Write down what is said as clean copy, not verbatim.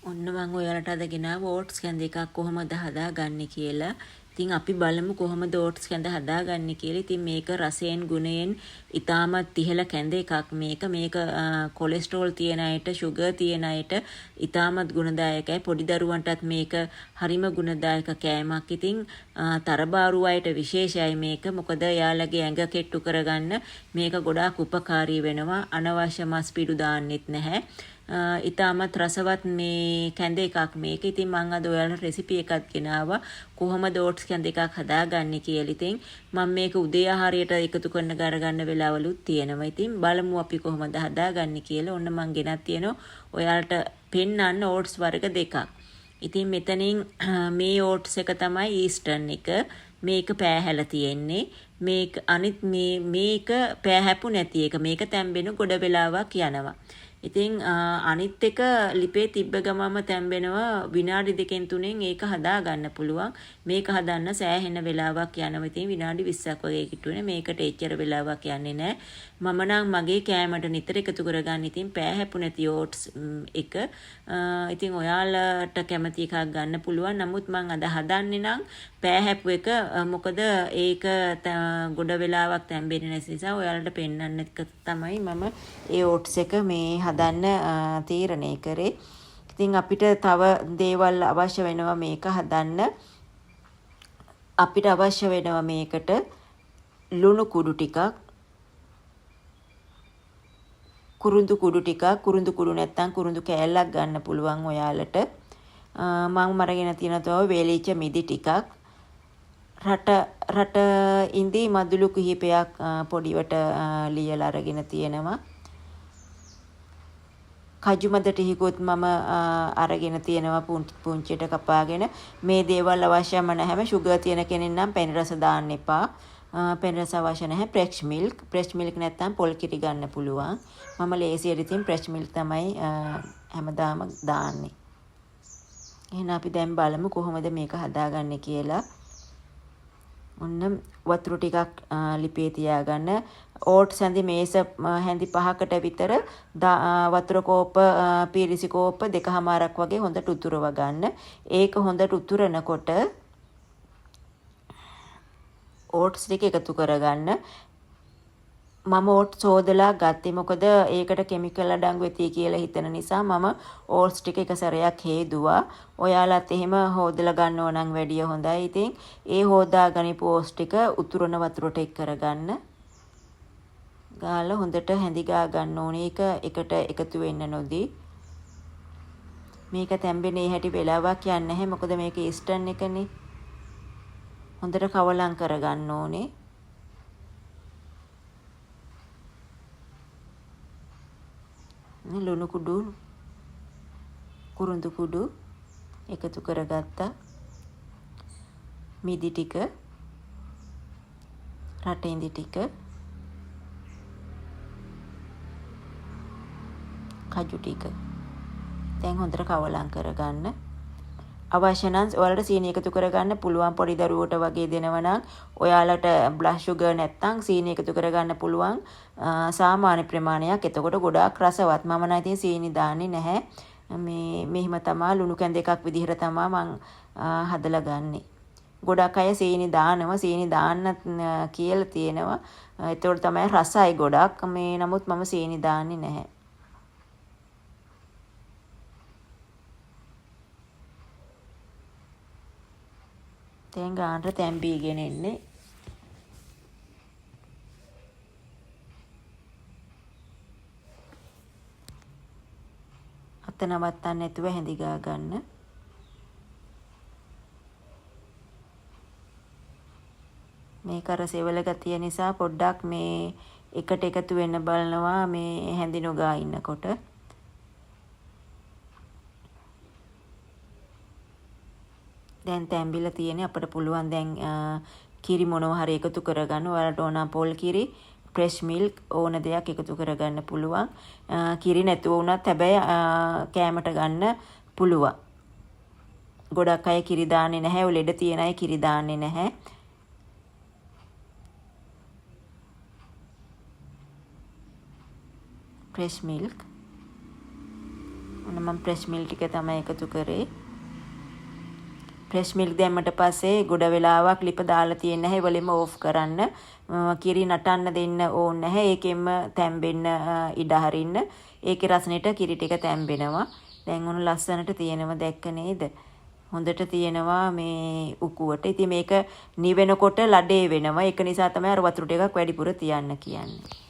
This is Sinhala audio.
ඔන්න මම ඔයාලට අද ගෙනාව ඕට්ස් කැඳ එකක් කොහොමද හදාගන්නේ කියලා. ඉතින් අපි බලමු කොහොමද ඕට්ස් කැඳ හදාගන්නේ කියලා. ඉතින් මේක රසයෙන් ගුණයෙන් ඉතාමත් ඉහළ කැඳ එකක් මේක. මේක කොලෙස්ටරෝල් තියෙන අයට, ෂුගර් තියෙන අයට ඉතාමත් ගුණදායකයි. පොඩි දරුවන්ටත් මේක හරිම ගුණදායක කෑමක්. ඉතින් තරබාරු අයට විශේෂයි මේක. මොකද එයාලගේ ඇඟ කෙට්ටු කරගන්න මේක ගොඩාක් උපකාරී වෙනවා. අනවශ්‍ය මස් පිඩු දාන්නෙත් නැහැ. ඉතාමත් රසවත් මේ කැඳ එකක් මේක. ඉතින් මම අද ඔයාලට රෙසිපි එකක් ගෙනාවා කොහොමද ඕට්ස් කැඳ එකක් හදාගන්නේ කියලා. ඉතින් මම මේක උදේ ආහාරයට එකතු කරන ගන්න වෙලාවලුත් තියෙනවා. ඉතින් බලමු අපි කොහොමද හදාගන්නේ කියලා. ඔන්න මම ගෙනත් තියෙනවා ඔයාලට පෙන්වන්න ඕට්ස් වර්ග දෙකක්. ඉතින් මෙතනින් මේ ඕට්ස් එක තමයි ඊස්ටර්න් එක. මේක පෑහැලා තියෙන්නේ. මේක අනිත් මේක පෑහැපු නැති එක. මේක තැම්බෙන ගොඩ වෙලාවක් යනවා. ඉතින් අනිත් එක ලිපේ තිබ්බ ගමම තැම්බෙනවා විනාඩි 2-3න් ඒක හදා ගන්න පුළුවන්. මේක හදන්න සෑහෙන වෙලාවක් යනවා. ඉතින් විනාඩි 20ක් වගේ කිට්ටුනේ. මේකට එච්චර වෙලාවක් යන්නේ නැහැ. මම නම් මගේ කෑමට නිතර එකතු කරගන්න. ඉතින් පෑහැපු නැති ඕට්ස් එක. ඉතින් ඔයාලට කැමති එකක් ගන්න පුළුවන්. නමුත් මම අද හදන්නේ නම් පෑහැපු එක. මොකද ඒක ගොඩ වෙලාවක් තැම්බෙන්නේ නැති නිසා ඔයාලට පෙන්වන්න එක තමයි මම ඒ ඕට්ස් එක මේ හදන්න තීරණය කරේ. ඉතින් අපිට තව දේවල් අවශ්‍ය වෙනවා මේක හදන්න. අපිට අවශ්‍ය වෙනවා මේකට ලුණු කුඩු ටිකක්, කුරුඳු කුඩු ටිකක්. කුරුඳු කුඩු නැත්තම් කුරුඳු කෑල්ලක් ගන්න පුළුවන් ඔයාලට. මම අරගෙන තියෙන තව වේලිච්ච මිදි ටිකක්. රට ඉඳි මදුළු කිහිපයක් පොඩිවට ලියලා අරගෙන තියෙනවා. කජු මද ටිකකුත් මම අරගෙන තියෙනවා පුංචියට කපාගෙන. මේ දේවල් අවශ්‍යම නැහැම. ෂුගර් තියෙන කෙනෙක් නම් පැණි රස දාන්න එපා. පැණි රස අවශ්‍ය නැහැ. Fresh milk. ප්‍රෙෂ් මිල්ක් නැත්තම් පොල් කිරි ගන්න පුළුවන්. මම ලේසියට ඉතින් ප්‍රෙෂ් මිල්ක් තමයි හැමදාම දාන්නේ. එහෙනම් අපි දැන් බලමු කොහොමද මේක හදාගන්නේ කියලා. ඔන්න වතුර ටිකක් ලිපේ තියාගන්න. ඕට්ස් හැඳි මේස හැඳි 5කට විතර වතුර කෝප පීරිසි කෝප 2මාරක් වගේ හොඳට උතුරව ගන්න. ඒක හොඳට උතුරනකොට ඕට්ස් ටික එකතු කරගන්න. මම ඕට්ස් හොදලා ගත්තේ මොකද ඒකට කෙමිකල් අඩංගු වෙති කියලා හිතන නිසා මම ඕට්ස් ටික එක සැරයක් හේදුවා. ඔයාලත් එහෙම හොදලා ගන්නව නම් වැඩිය හොඳයි. ඉතින් ඒ හොදාගනිපු ඕට්ස් ටික උතුරන වතුරට එක් කරගන්න. ගාලා හොඳට හැඳි ගා ගන්න ඕනේ. ඒක එකට එකතු වෙන්න නොදී. මේක තැම්බෙන්නේ හැටි වෙලාවක් යන්නේ නැහැ. මොකද මේක ඊස්ටර්න් එකනේ. හොඳට කවලම් කරගන්න ඕනේ. ලුණු කුඩු කුරුඳු කුඩු එකතු කරගත්තා. මිදි ටික, රටින්දි ටික, කජු ටික. දැන් හොඳට කවලම් කරගන්න. අවශ්‍ය නම් ඔයාලට සීනි එකතු කරගන්න පුළුවන්. පොඩි දරුවෝට වගේ දෙනවා නම් ඔයාලට බ්ලෂ් ෂුගර් නැත්තම් සීනි එකතු කරගන්න පුළුවන් සාමාන්‍ය ප්‍රමාණයක්. එතකොට ගොඩාක් රසවත්. මම නම් ඉතින් සීනි දාන්නේ නැහැ. මෙහිම තමයි ලුණු කැඳ එකක් විදිහට තමයි මං හදලා ගන්නෙ. ගොඩක් අය සීනි දානවා. සීනි දාන්න කියලා තියෙනවා. එතකොට තමයි රසයි ගොඩක්. නමුත් මම සීනි දාන්නේ නැහැ. දැන් ගානට තැම්බීගෙන එන්නේ. අත නවත්තන්න නැතුව හැඳි ගා ගන්න. මේක අර සෙවල ගතිය නිසා පොඩ්ඩක් මේ එකට එකතු වෙන්න බලනවා මේ හැඳි නොගා ඉන්නකොට. දැන් තැම්බිලා තියෙන්නේ. අපිට පුළුවන් දැන් කිරි මොනවා හරි එකතු කරගන්න. ඔයාලට ඕන පොල් කිරි, ප්‍රෙෂ් මිල්ක් ඕන දෙයක් එකතු කරගන්න පුළුවන්. කිරි නැතුව වුණත් හැබැයි කෑමට ගන්න පුළුවන්. ගොඩක් අය කිරි දාන්නේ නැහැ. ඔය ලෙඩ තියෙන අය කිරි දාන්නේ නැහැ. ප්‍රෙෂ් මිල්ක් ඔන්න මම ෆ්‍රෙෂ් මිල්ක් ටික තමයි එකතු කරේ. ෆ්‍රෙෂ් මිල්ක් දැම්මට පස්සේ ගොඩ වෙලාවක් ලිප දාලා තියෙන්නේ නැහැ. ඒවලෙම ඕෆ් කරන්න. කිරි නටන්න දෙන්න ඕනේ නැහැ. ඒකෙන්ම තැම්බෙන්න ඉඩ හරින්න. ඒකේ රසනෙට කිරි ටික තැම්බෙනවා. දැන් ඔන්න ලස්සනට තියෙනවා දැක්ක නේද? හොඳට තියෙනවා මේ උකුවට. ඉතින් මේක නිවෙනකොට ලඩේ වෙනවා. ඒක නිසා තමයි අර වතුර ටිකක් වැඩිපුර තියන්න කියන්නේ.